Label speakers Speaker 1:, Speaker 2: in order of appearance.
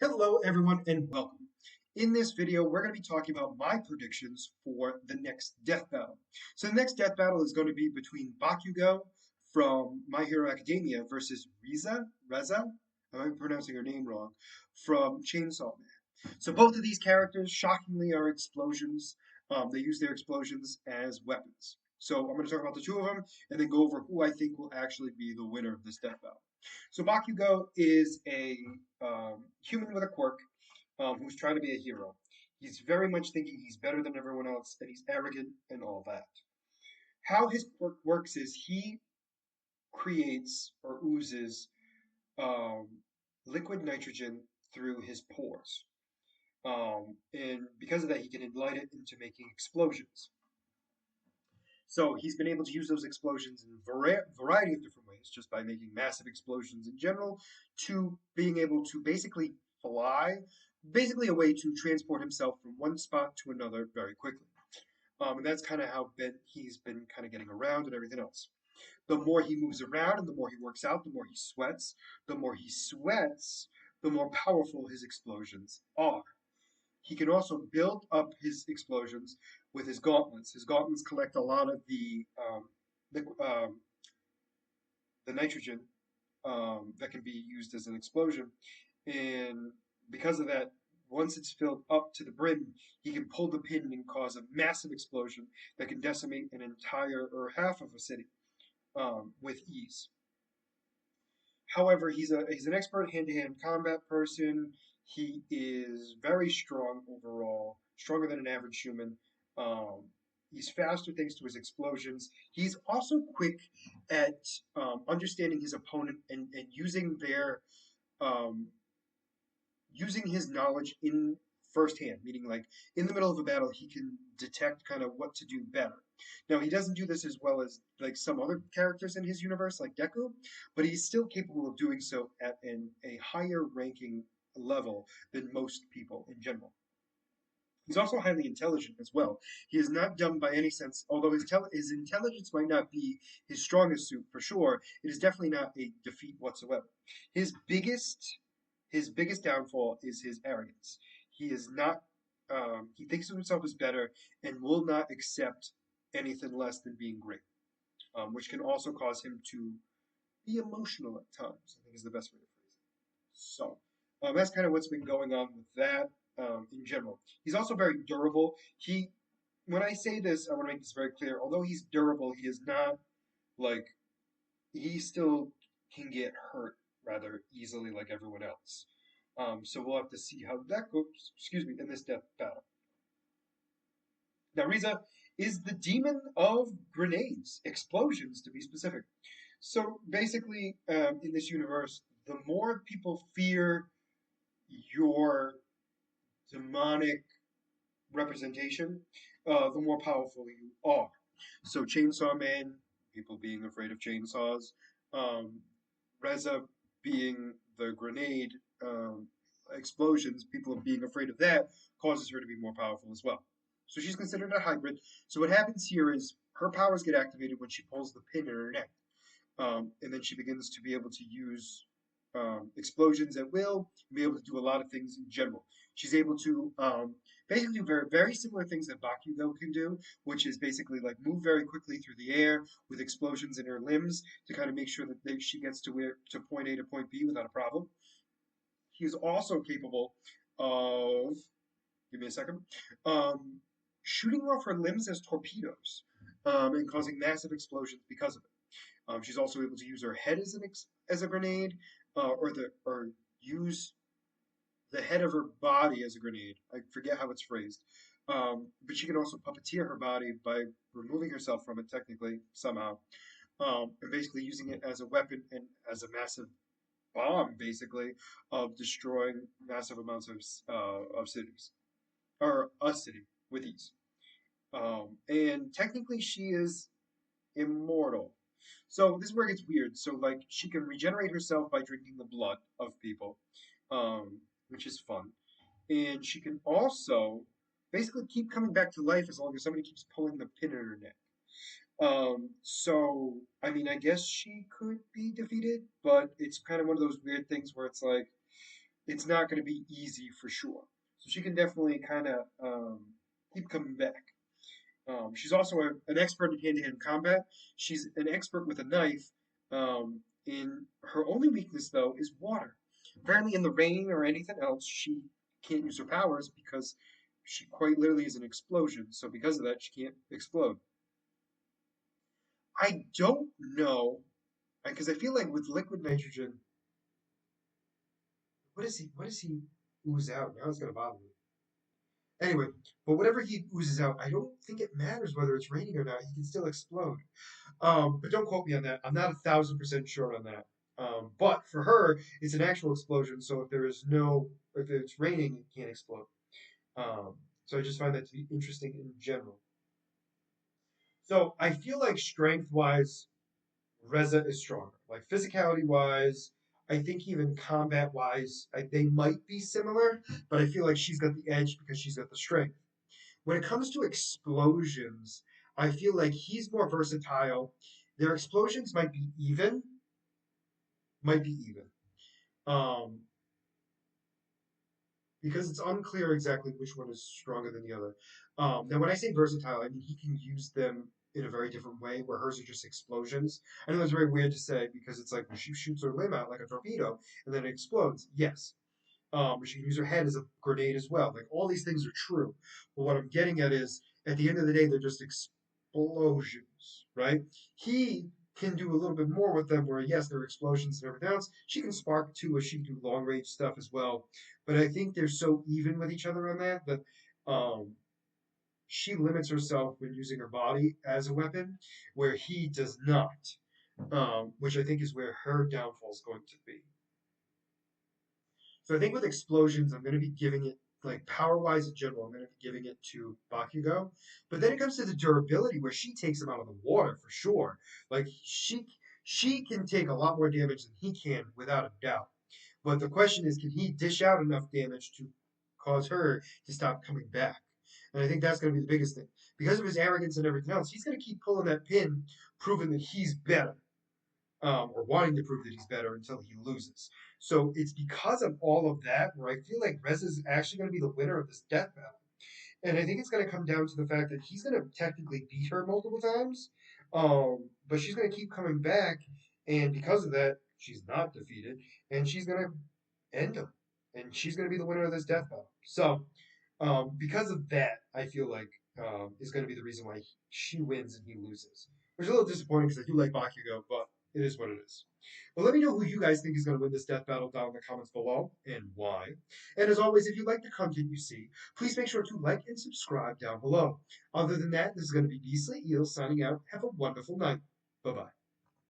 Speaker 1: Hello everyone and welcome. In this video, we're going to be talking about my predictions for the next death battle. So the next death battle is going to be between Bakugo from My Hero Academia versus Reze, I'm pronouncing her name wrong, from Chainsaw Man. So both of these characters, shockingly, are explosions. They use their explosions as weapons. So I'm going to talk about the two of them and then go over who I think will actually be the winner of this death battle. So Bakugo is a human with a quirk who's trying to be a hero. He's very much thinking he's better than everyone else, and he's arrogant and all that. How his quirk works is he creates or oozes um, liquid nitrogen through his pores. And because of that, he can ignite it into making explosions. So he's been able to use those explosions in a variety of different ways, just by making massive explosions in general, to being able to basically fly, basically a way to transport himself from one spot to another very quickly. And that's kind of how he's been kind of getting around and everything else. The more he moves around and the more he works out, the more he sweats. The more he sweats, the more powerful his explosions are. He can also build up his explosions with his gauntlets. His gauntlets collect a lot of the, um, the nitrogen that can be used as an explosion. And because of that, once it's filled up to the brim, he can pull the pin and cause a massive explosion that can decimate an entire or half of a city with ease. However, he's an expert hand-to-hand combat person. He is very strong overall, stronger than an average human. Um, he's faster thanks to his explosions. He's also quick at understanding his opponent and um, using his knowledge in firsthand, meaning like in the middle of a battle, he can detect kind of what to do better. Now, he doesn't do this as well as like some other characters in his universe, like Deku, but he's still capable of doing so at a higher ranking level than most people in general. He's also highly intelligent as well. He is not dumb by any sense, although his intelligence might not be his strongest suit for sure. It is definitely not a defeat whatsoever. His biggest his biggest downfall is his arrogance. He is not. He thinks of himself as better and will not accept anything less than being great, which can also cause him to be emotional at times. I think is the best way to phrase it. So that's kind of what's been going on with that in general. He's also very durable. When I say this, I want to make this very clear. Although he's durable, he is not like he still can get hurt rather easily like everyone else. So we'll have to see how that goes, excuse me, in this death battle. Now, Reze is the demon of grenades, explosions to be specific. So basically, in this universe, the more people fear your demonic representation, the more powerful you are. So Chainsaw Man, people being afraid of chainsaws, um, Reze being the grenade explosions, people being afraid of that causes her to be more powerful as well. So she's considered a hybrid. So what happens here is her powers get activated when she pulls the pin in her neck. And then she begins to be able to use explosions at will, and be able to do a lot of things in general. She's able to basically do very, very similar things that Bakugo can do, which is basically like move very quickly through the air with explosions in her limbs to kind of make sure that she gets to point A to point B without a problem. He is also capable of, give me a second, um, shooting off her limbs as torpedoes and causing massive explosions because of it. She's also able to use her head as a grenade, or use the head of her body as a grenade. I forget how it's phrased. But she can also puppeteer her body by removing herself from it, technically, somehow, and basically using it as a weapon and as a massive bomb, basically, of destroying massive amounts of cities, or a city with ease. And technically, she is immortal. So this is where it gets weird. So like she can regenerate herself by drinking the blood of people, which is fun. And she can also basically keep coming back to life as long as somebody keeps pulling the pin in her neck. So I mean, I guess she could be defeated, but it's kind of one of those weird things where it's like it's not going to be easy for sure. So she can definitely kind of keep coming back. She's also an expert in hand-to-hand combat. She's an expert with a knife. In her only weakness, though, is water. Apparently, in the rain or anything else, she can't use her powers because she quite literally is an explosion. So because of that, she can't explode. I don't know because I feel like with liquid nitrogen, what does he ooze out? Now it's gonna bother me. Anyway, but whatever he oozes out, I don't think it matters whether it's raining or not. He can still explode. But don't quote me on that. I'm not 1,000% sure on that. But for her, it's an actual explosion. So if it's raining, it can't explode. So I just find that to be interesting in general. So I feel like strength-wise, Reza is stronger. Like physicality-wise, I think even combat-wise, they might be similar, but I feel like she's got the edge because she's got the strength. When it comes to explosions, I feel like he's more versatile. Their explosions might be even, um, because it's unclear exactly which one is stronger than the other. Now, when I say versatile, I mean he can use them in a very different way, where hers are just explosions. I know it's very weird to say because it's like she shoots her limb out like a torpedo and then it explodes. Yes, she can use her head as a grenade as well. Like all these things are true. But what I'm getting at is, at the end of the day, they're just explosions, right? He can do a little bit more with them, where yes, there are explosions and everything else. She can spark too, as she can do long range stuff as well. But I think they're so even with each other on that um, she limits herself when using her body as a weapon, where he does not. Which I think is where her downfall is going to be. So I think with explosions, I'm going to be giving it, like power wise in general, I'm going to be giving it to Bakugo. But then it comes to the durability, where she takes him out of the water for sure. Like she can take a lot more damage than he can without a doubt. But the question is, can he dish out enough damage to cause her to stop coming back? And I think that's going to be the biggest thing. Because of his arrogance and everything else, he's going to keep pulling that pin, proving that he's better, or wanting to prove that he's better until he loses. So it's because of all of that where I feel like Rez is actually going to be the winner of this death battle. And I think it's going to come down to the fact that he's going to technically beat her multiple times, but she's going to keep coming back. And because of that, she's not defeated, and she's going to end him. And she's going to be the winner of this death battle. So, because of that, I feel like is going to be the reason why she wins and he loses. Which is a little disappointing because I do like Bakugo, but it is what it is. But let me know who you guys think is going to win this death battle down in the comments below and why. And as always, if you like the content you see, please make sure to like and subscribe down below. Other than that, this is going to be Beastly Eel signing out. Have a wonderful night. Bye bye.